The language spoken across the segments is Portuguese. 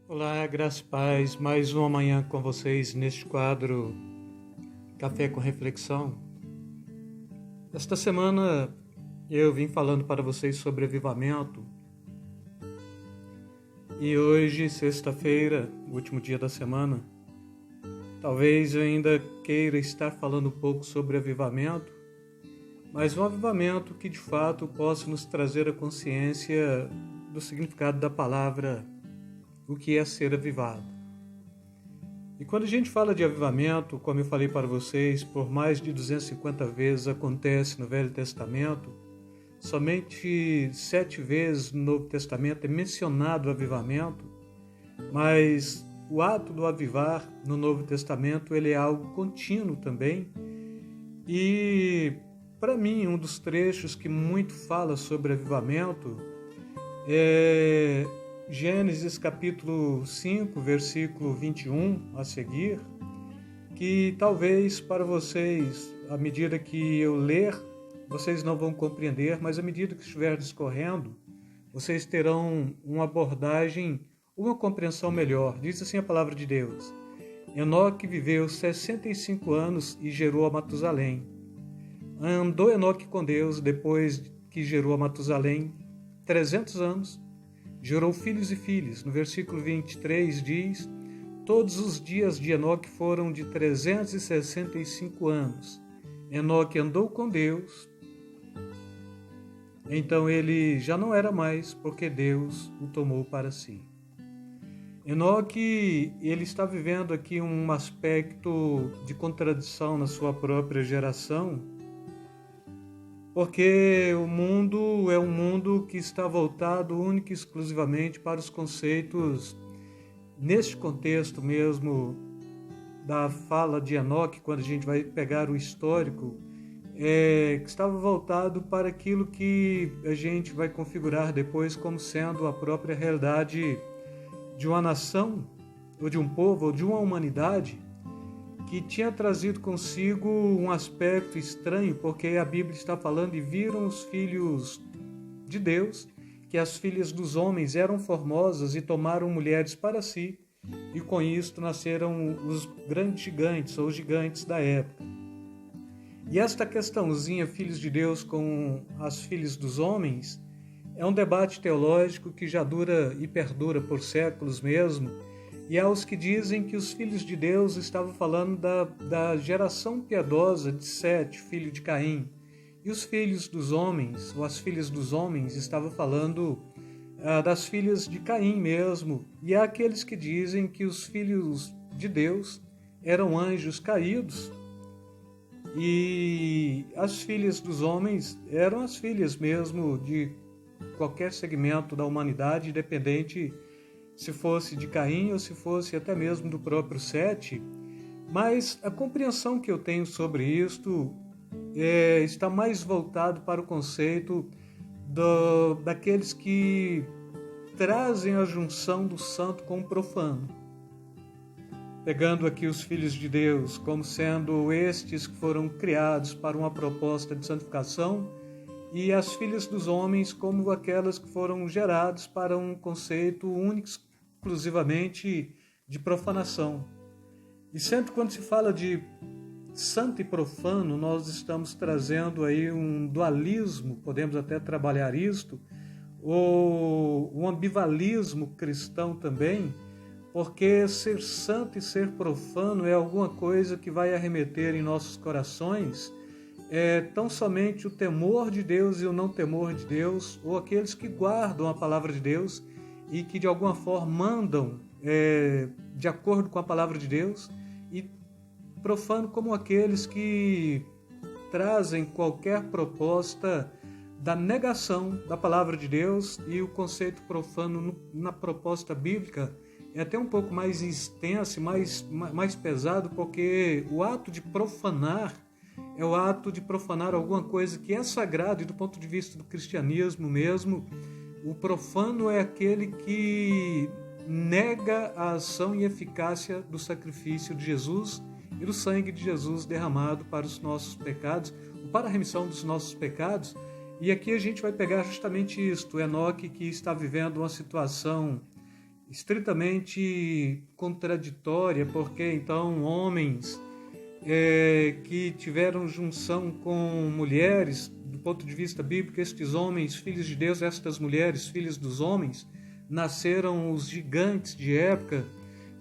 Olá, graças e paz, mais uma manhã com vocês neste quadro Café com Reflexão. Esta semana eu vim falando para vocês sobre avivamento e hoje, sexta-feira, último dia da semana, talvez eu ainda queira estar falando um pouco sobre avivamento, mas um avivamento que de fato possa nos trazer a consciência do significado da palavra, o que é ser avivado. E quando a gente fala de avivamento, como eu falei para vocês, por mais de 250 vezes acontece no Velho Testamento, somente 7 vezes no Novo Testamento é mencionado o avivamento, mas o ato do avivar no Novo Testamento ele é algo contínuo também. E para mim, um dos trechos que muito fala sobre avivamento é Gênesis capítulo 5, versículo 21 a seguir, que talvez para vocês, à medida que eu ler, vocês não vão compreender, mas à medida que estiver discorrendo, vocês terão uma abordagem, uma compreensão melhor. Diz assim a palavra de Deus: Enoque viveu 65 anos e gerou a Matusalém. Andou Enoque com Deus depois que gerou a Matusalém 300 anos, gerou filhos e filhas. No versículo 23 diz: todos os dias de Enoque foram de 365 anos. Enoque andou com Deus, então ele já não era mais, porque Deus o tomou para si. Enoque, ele está vivendo aqui um aspecto de contradição na sua própria geração, porque o mundo é um mundo que está voltado única e exclusivamente para os conceitos, neste contexto mesmo da fala de Enoque, quando a gente vai pegar o histórico, que estava voltado para aquilo que a gente vai configurar depois como sendo a própria realidade de uma nação, ou de um povo, ou de uma humanidade, que tinha trazido consigo um aspecto estranho, porque a Bíblia está falando: e viram os filhos de Deus, que as filhas dos homens eram formosas e tomaram mulheres para si, e com isto nasceram os grandes gigantes, ou os gigantes da época. E esta questãozinha, filhos de Deus com as filhas dos homens, é um debate teológico que já dura e perdura por séculos mesmo. E há os que dizem que os filhos de Deus estavam falando da geração piedosa de Sete, filho de Caim. E os filhos dos homens, ou as filhas dos homens, estavam falando das filhas de Caim mesmo. E há aqueles que dizem que os filhos de Deus eram anjos caídos. E as filhas dos homens eram as filhas mesmo de qualquer segmento da humanidade, independente se fosse de Caim ou se fosse até mesmo do próprio Sete. Mas a compreensão que eu tenho sobre isto está mais voltado para o conceito daqueles que trazem a junção do santo com o profano. Pegando aqui os filhos de Deus como sendo estes que foram criados para uma proposta de santificação, e as filhas dos homens como aquelas que foram geradas para um conceito único, exclusivamente de profanação. E sempre quando se fala de santo e profano, nós estamos trazendo aí um dualismo, podemos até trabalhar isto, ou um ambivalismo cristão também, porque ser santo e ser profano é alguma coisa que vai arremeter em nossos corações tão somente o temor de Deus e o não temor de Deus, ou aqueles que guardam a palavra de Deus e que de alguma forma andam de acordo com a palavra de Deus, e profano como aqueles que trazem qualquer proposta da negação da palavra de Deus. E o conceito profano na proposta bíblica é até um pouco mais extenso, mais pesado, porque o ato de profanar é o ato de profanar alguma coisa que é sagrado, e do ponto de vista do cristianismo mesmo, o profano é aquele que nega a ação e eficácia do sacrifício de Jesus e do sangue de Jesus derramado para os nossos pecados, para a remissão dos nossos pecados. E aqui a gente vai pegar justamente isto, Enoque, que está vivendo uma situação estritamente contraditória, porque então homens que tiveram junção com mulheres, do ponto de vista bíblico, estes homens, filhos de Deus, estas mulheres, filhas dos homens, nasceram os gigantes de época.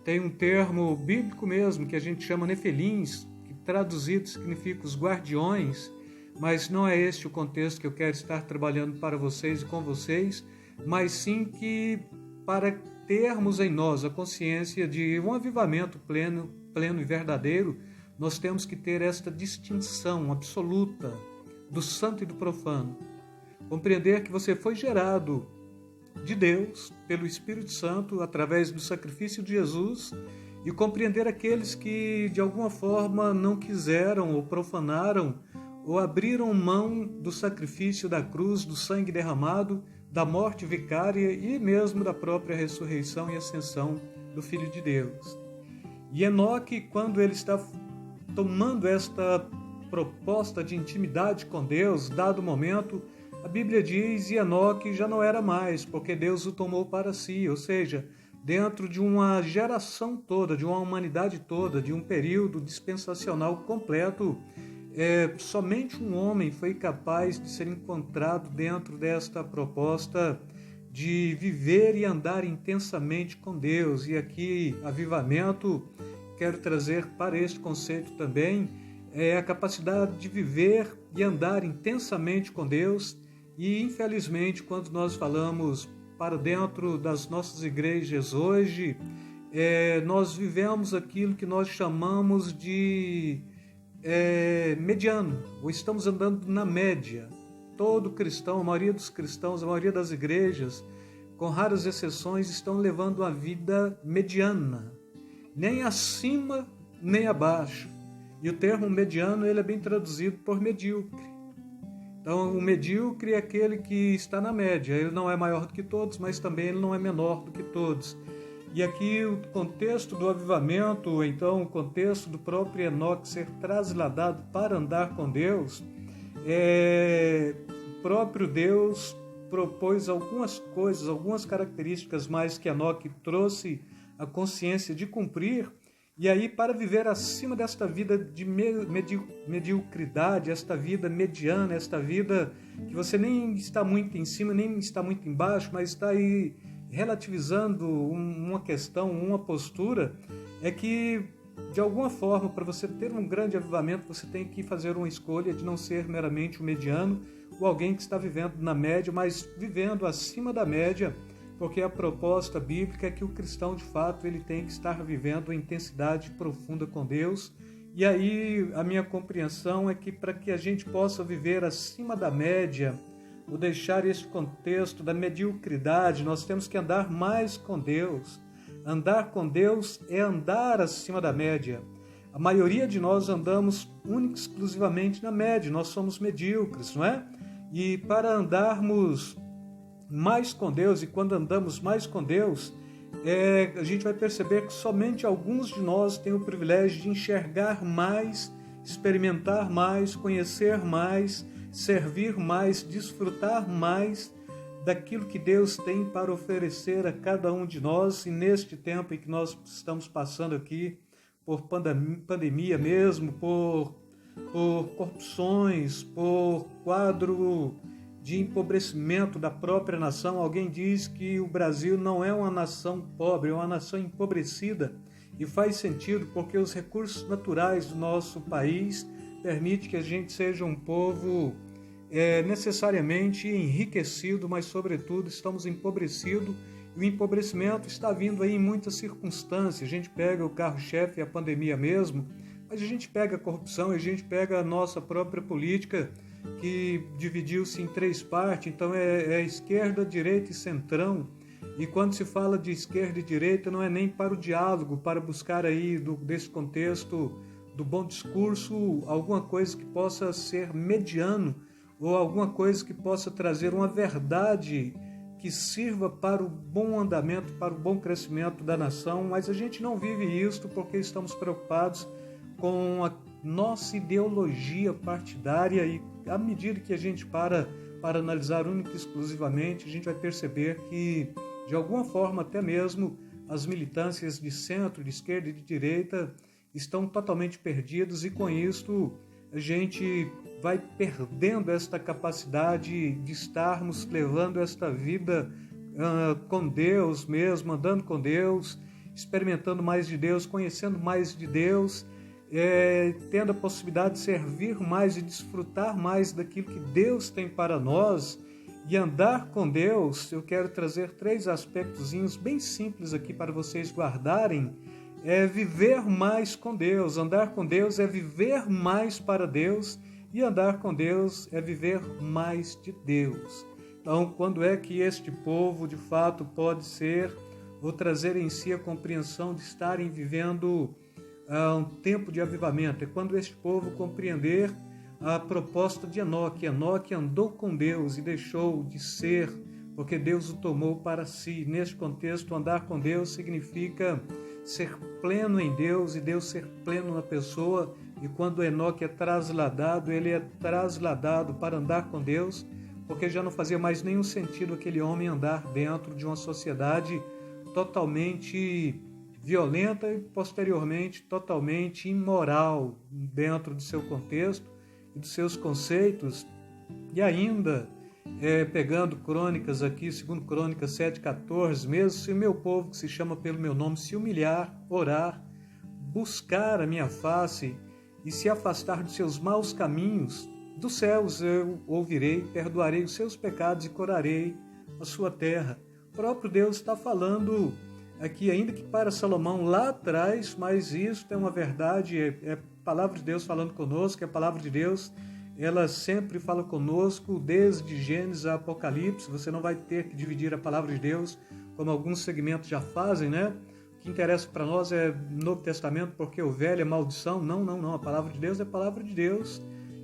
Tem um termo bíblico mesmo, que a gente chama nefelins, que traduzido significa os guardiões, mas não é este o contexto que eu quero estar trabalhando para vocês e com vocês, mas sim que para termos em nós a consciência de um avivamento pleno e verdadeiro, nós temos que ter esta distinção absoluta do santo e do profano. Compreender que você foi gerado de Deus, pelo Espírito Santo, através do sacrifício de Jesus, e compreender aqueles que, de alguma forma, não quiseram ou profanaram ou abriram mão do sacrifício da cruz, do sangue derramado, da morte vicária e mesmo da própria ressurreição e ascensão do Filho de Deus. E Enoque, quando ele está tomando esta proposta de intimidade com Deus, dado o momento, a Bíblia diz, e Enoque já não era mais, porque Deus o tomou para si, ou seja, dentro de uma geração toda, de uma humanidade toda, de um período dispensacional completo, somente um homem foi capaz de ser encontrado dentro desta proposta de viver e andar intensamente com Deus. E aqui, avivamento, quero trazer para este conceito também, a capacidade de viver e andar intensamente com Deus. E, infelizmente, quando nós falamos para dentro das nossas igrejas hoje, nós vivemos aquilo que nós chamamos de mediano, ou estamos andando na média. Todo cristão, a maioria dos cristãos, a maioria das igrejas, com raras exceções, estão levando uma vida mediana, nem acima nem abaixo. E o termo mediano ele é bem traduzido por medíocre. Então, o medíocre é aquele que está na média. Ele não é maior do que todos, mas também ele não é menor do que todos. E aqui o contexto do avivamento, então o contexto do próprio Enoque ser trasladado para andar com Deus, o próprio Deus propôs algumas coisas, algumas características mais que Enoque trouxe a consciência de cumprir. E aí, para viver acima desta vida de mediocridade, esta vida mediana, esta vida que você nem está muito em cima, nem está muito embaixo, mas está aí relativizando uma questão, uma postura, é que, de alguma forma, para você ter um grande avivamento, você tem que fazer uma escolha de não ser meramente um mediano ou alguém que está vivendo na média, mas vivendo acima da média, porque a proposta bíblica é que o cristão, de fato, ele tem que estar vivendo uma intensidade profunda com Deus. E aí a minha compreensão é que para que a gente possa viver acima da média, ou deixar esse contexto da mediocridade, nós temos que andar mais com Deus. Andar com Deus é andar acima da média. A maioria de nós andamos única e exclusivamente na média, nós somos medíocres, não é? E para andarmos mais com Deus, e quando andamos mais com Deus, a gente vai perceber que somente alguns de nós têm o privilégio de enxergar mais, experimentar mais, conhecer mais, servir mais, desfrutar mais daquilo que Deus tem para oferecer a cada um de nós. E neste tempo em que nós estamos passando aqui, por pandemia mesmo, por corrupções, por quadro de empobrecimento da própria nação. Alguém diz que o Brasil não é uma nação pobre, é uma nação empobrecida, e faz sentido porque os recursos naturais do nosso país permitem que a gente seja um povo necessariamente enriquecido, mas sobretudo estamos empobrecidos, e o empobrecimento está vindo aí em muitas circunstâncias. A gente pega o carro-chefe, a pandemia mesmo, mas a gente pega a corrupção, a gente pega a nossa própria política, que dividiu-se em três partes. Então é esquerda, direita e centrão. E quando se fala de esquerda e direita, não é nem para o diálogo, para buscar aí desse contexto do bom discurso alguma coisa que possa ser mediano, ou alguma coisa que possa trazer uma verdade que sirva para o bom andamento, para o bom crescimento da nação. Mas a gente não vive isso porque estamos preocupados com a nossa ideologia partidária. E à medida que a gente para analisar única e exclusivamente, a gente vai perceber que, de alguma forma, até mesmo as militâncias de centro, de esquerda e de direita estão totalmente perdidos, e com isto a gente vai perdendo esta capacidade de estarmos levando esta vida com Deus mesmo, andando com Deus, experimentando mais de Deus, conhecendo mais de Deus, tendo a possibilidade de servir mais e desfrutar mais daquilo que Deus tem para nós. E andar com Deus, eu quero trazer 3 aspectozinhos bem simples aqui para vocês guardarem. É viver mais com Deus. Andar com Deus é viver mais para Deus, e andar com Deus é viver mais de Deus. Então, quando é que este povo de fato pode ser ou trazer em si a compreensão de estarem vivendo um tempo de avivamento? É quando este povo compreender a proposta de Enoque. Enoque andou com Deus e deixou de ser, porque Deus o tomou para si. Neste contexto, andar com Deus significa ser pleno em Deus e Deus ser pleno na pessoa. E quando Enoque é trasladado, ele é trasladado para andar com Deus, porque já não fazia mais nenhum sentido aquele homem andar dentro de uma sociedade totalmente violenta e posteriormente totalmente imoral dentro do seu contexto e dos seus conceitos. E ainda, pegando Crônicas aqui, segundo Crônicas 7,14, mesmo se o meu povo que se chama pelo meu nome se humilhar, orar, buscar a minha face e se afastar dos seus maus caminhos, dos céus eu ouvirei, perdoarei os seus pecados e curarei a sua terra. O próprio Deus está falando aqui, ainda que para Salomão lá atrás, mas isso é uma verdade, é a palavra de Deus falando conosco. A palavra de Deus, ela sempre fala conosco, desde Gênesis a Apocalipse. Você não vai ter que dividir a palavra de Deus, como alguns segmentos já fazem, né? O que interessa para nós é Novo Testamento, porque o Velho é maldição. Não. A palavra de Deus é a palavra de Deus,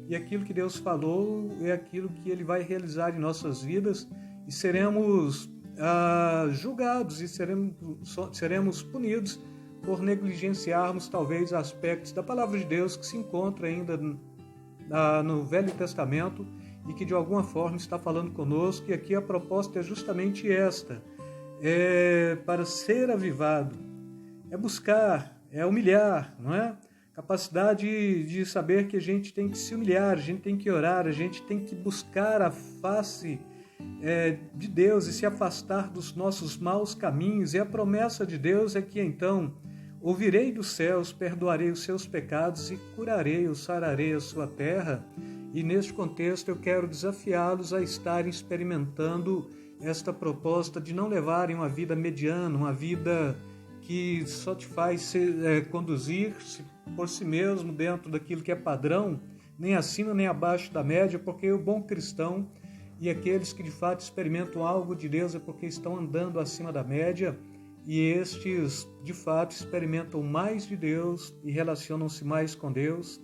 e aquilo que Deus falou é aquilo que Ele vai realizar em nossas vidas, e seremos julgados e seremos punidos por negligenciarmos talvez aspectos da palavra de Deus que se encontra ainda no Velho Testamento e que de alguma forma está falando conosco. E aqui a proposta é justamente esta: para ser avivado, é buscar, é humilhar, não é? Capacidade de saber que a gente tem que se humilhar, a gente tem que orar, a gente tem que buscar a face de Deus e se afastar dos nossos maus caminhos. E a promessa de Deus é que então ouvirei dos céus, perdoarei os seus pecados e curarei ou sararei a sua terra. E neste contexto eu quero desafiá-los a estarem experimentando esta proposta de não levarem uma vida mediana, uma vida que só te faz conduzir-se por si mesmo dentro daquilo que é padrão, nem acima nem abaixo da média, porque o bom cristão e aqueles que de fato experimentam algo de Deus é porque estão andando acima da média, e estes de fato experimentam mais de Deus e relacionam-se mais com Deus.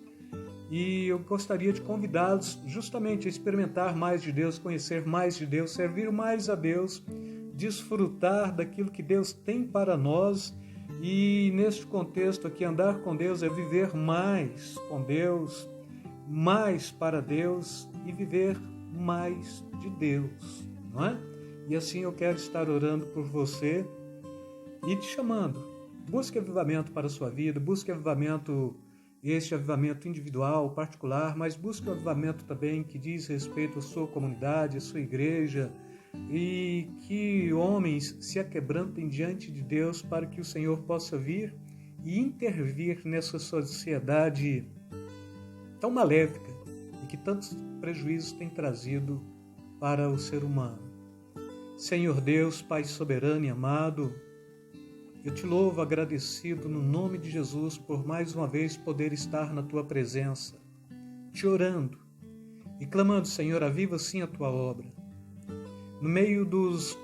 E eu gostaria de convidá-los justamente a experimentar mais de Deus, conhecer mais de Deus, servir mais a Deus, desfrutar daquilo que Deus tem para nós. E neste contexto aqui, andar com Deus é viver mais com Deus, mais para Deus e viver mais de Deus, não é? E assim eu quero estar orando por você e te chamando. Busque avivamento para a sua vida, busque avivamento, este avivamento individual, particular, mas busque o avivamento também que diz respeito à sua comunidade, à sua igreja, e que homens se aquebrantem diante de Deus para que o Senhor possa vir e intervir nessa sociedade tão maléfica e que tantos prejuízos tem trazido para o ser humano. Senhor Deus, Pai soberano e amado, eu te louvo agradecido no nome de Jesus por mais uma vez poder estar na tua presença, te orando e clamando, Senhor, aviva sim a tua obra. No meio dos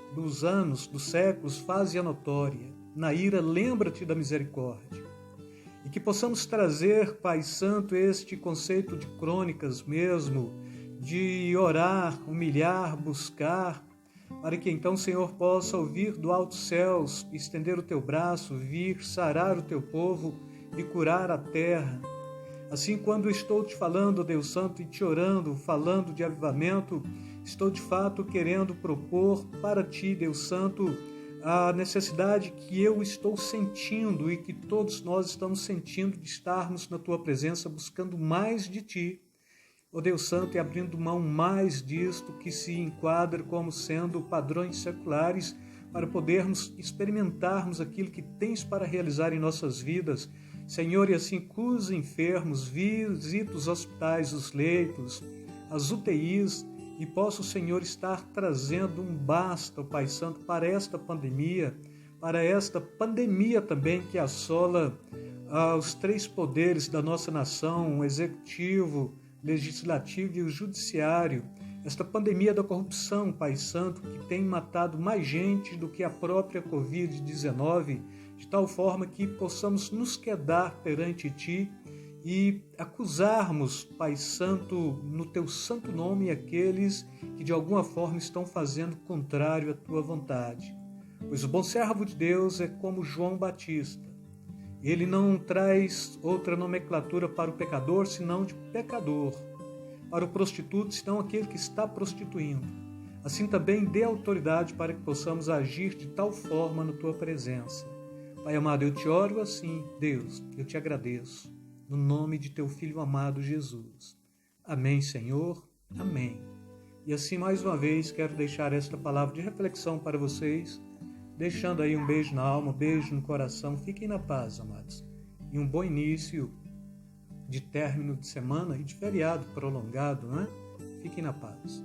anos, dos séculos, faze-a notória. Na ira, lembra-te da misericórdia. E que possamos trazer, Pai Santo, este conceito de crônicas mesmo, de orar, humilhar, buscar, para que então o Senhor possa ouvir do alto céus, estender o teu braço, vir sarar o teu povo e curar a terra. Assim, quando estou te falando, Deus Santo, e te orando, falando de avivamento, estou de fato querendo propor para ti, Deus Santo, a necessidade que eu estou sentindo e que todos nós estamos sentindo de estarmos na Tua presença buscando mais de Ti, ó Deus Santo, e abrindo mão mais disto que se enquadra como sendo padrões seculares para podermos experimentarmos aquilo que Tens para realizar em nossas vidas. Senhor, e assim cura os enfermos, visita os hospitais, os leitos, as UTIs, e possa o Senhor estar trazendo um basta, ó Pai Santo, para esta pandemia também que assola os três poderes da nossa nação, o executivo, legislativo e o judiciário. Esta pandemia da corrupção, Pai Santo, que tem matado mais gente do que a própria Covid-19, de tal forma que possamos nos quedar perante Ti e acusarmos, Pai Santo, no Teu santo nome, aqueles que de alguma forma estão fazendo contrário à Tua vontade. Pois o bom servo de Deus é como João Batista. Ele não traz outra nomenclatura para o pecador, senão de pecador. Para o prostituto, senão aquele que está prostituindo. Assim também dê autoridade para que possamos agir de tal forma na Tua presença. Pai amado, eu te oro assim, Deus, eu te agradeço. No nome de Teu Filho amado Jesus. Amém, Senhor. Amém. E assim, mais uma vez, quero deixar esta palavra de reflexão para vocês, deixando aí um beijo na alma, um beijo no coração. Fiquem na paz, amados. E um bom início de término de semana e de feriado prolongado, né? Fiquem na paz.